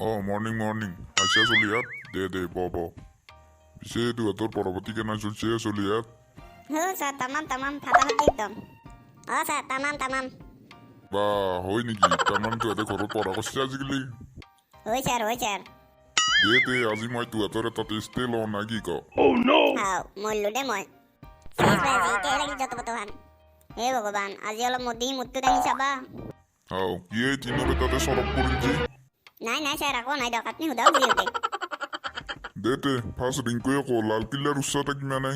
morning morning আইসা চলি ইয়াত দে ব পিছে তোৰ পৰৱৰ্তী কেনা চলছে চলি ইয়াত স্যাৰ তামাম ফাটাফাটি একদম স্যাৰ তামাম বা হয় নেকি তামান তোহঁতে ঘৰত পঢ়া কৰিছে আজিকালি হয় স্যাৰ দে আজি মই তোহঁতৰ এটা টেষ্টে লওঁ না কি ক হাও মল্লু দে মই শেষ বাজি এতিয়া লাগি যত পতহান হে ভগৱান আজি অলপ মদি মুটটো দাঙি চাবা কি এই তিনৰ তাতে চৰক পৰিছে নাই স্যাৰ আকৌ নাই দিয়ক আপুনি সোধাওক যিহেতু দে ফাৰ্ষ্ট ৰিংকুৱে ক লালকিল্লাৰ উচ্চতা কিমানে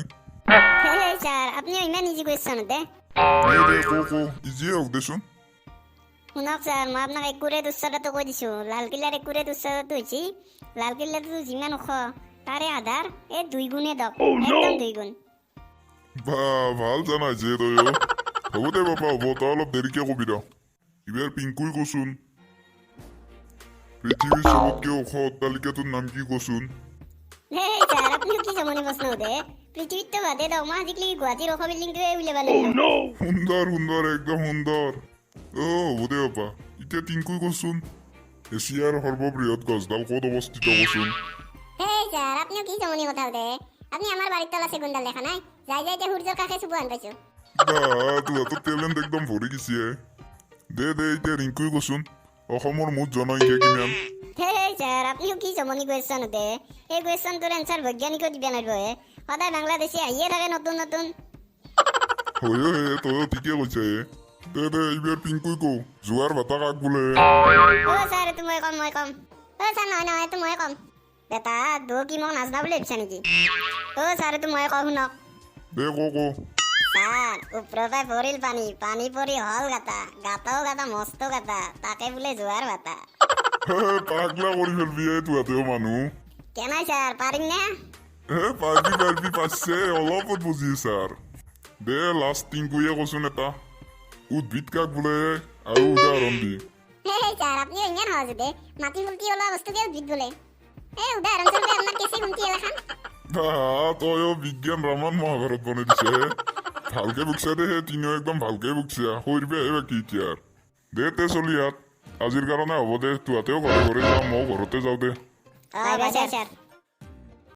হে স্যাৰ আপনি ইমান ইজি কুৱেশ্যন দে ক ইজিয়ে হওক দেচোন শুনক স্যাৰ মই আপোনাক একুৰেট উচ্চতাটো কৈ দিছোঁ লালকিল্লাৰ একুৰেট উচ্চতাটো হৈছে লালকিল্লাটো যিমান ওখ তাৰে আধাৰ এই 2 গুণে দক একদম 2 গুণ বা ভাল জানাইছে তই হ'ব দে বাপা হ'ব তই অলপ দেৰিকে কবি ৰ এইবাৰ পিংকুই কচোন পৃথিৱীৰ চবতকে ওখ অট্টালিকাটোৰ নাম কি কচোন হে স্যাৰ আপনি কি জমনি প্ৰশ্ন দে পৃথিবীত তো বাদে দাও মা আজিকালি গুৱাহাটীৰ ওখ বিল্ডিংটোৱে উলিয়াব লাগিব সুন্দৰ একদম সুন্দৰ হ'ব দে বাপা এতিয়া টিংকুই কচোন এছিয়াৰ সৰ্ববৃহৎ গছডাল ক'ত অৱস্থিত কচোন হে স্যার আপনিও কি জমনি কথা দে আপনি আমার বাড়ির তলা সেগুনডাল দেখা নাই যাই যাইতে সূর্যর কাছে চুবু আন পাইছো তোহঁতৰ টেলেণ্ট একদম ভৰি গেছে দে এতিয়া ৰিংকুই কচোন অসমৰ মুঠ জনসংখ্যা কিমান হে স্যাৰ আপনিও কি জমনি কুৱেশ্যন দে এই কুৱেশ্যনটোৰ এনচাৰ বৈজ্ঞানিকও দিব নোৱাৰিব সদায় বাংলাদেশী আহিয়ে থাকে নতুন হয় তই ঠিকে কৈছে দে এইবাৰ পিংকুই কওঁ যোৱাৰ ভাতা কাক বোলে স্যার এইটো মই কম স্যার নহয় এইটো মই কম বেটা দৌ কি মোক নাজনা বুলি ভাবিছা নেকি স্যার এইটো মই কওঁ শুনক দে ক স্যার ওপৰৰ পৰা পৰিল পানী পৰি হল গাটাও গাটা মস্ত গাটা তাকে বোলে যোৱাৰ ভাতা পাগলা কৰি ফেলবি তোহঁতেও মানুহ কেনাই স্যাৰ পাৰিম নে পাৰবি পাইছে অলপত বুজি ছাৰ দে লাষ্ট টিংকুয়ে কচোন এটা উদ্ভিদ কাক বোলে আৰু উদাহৰণ দি হে স্যাৰ আপনিও ইমান সহজ দে মাটি ফুলকি ওলোৱা বস্তুকে উদ্ভিদ বোলে উদাহৰণস্বৰূপে আপোনাৰ কেঁচি গুমটি এলাখান তইও বিজ্ঞান ৰামায়ণ মহাভাৰত বনাই দিছে ভালকে বুকছা দে তিনিও একদম ভালকে বুকছা সৰিবে বাকী এতিয়া দে চলি ইয়াত আজিৰ কাৰণে হ'ব দে তোহঁতেও ঘৰে যাওঁ ময়ো ঘৰতে যাওঁ দে হয় স্যাৰ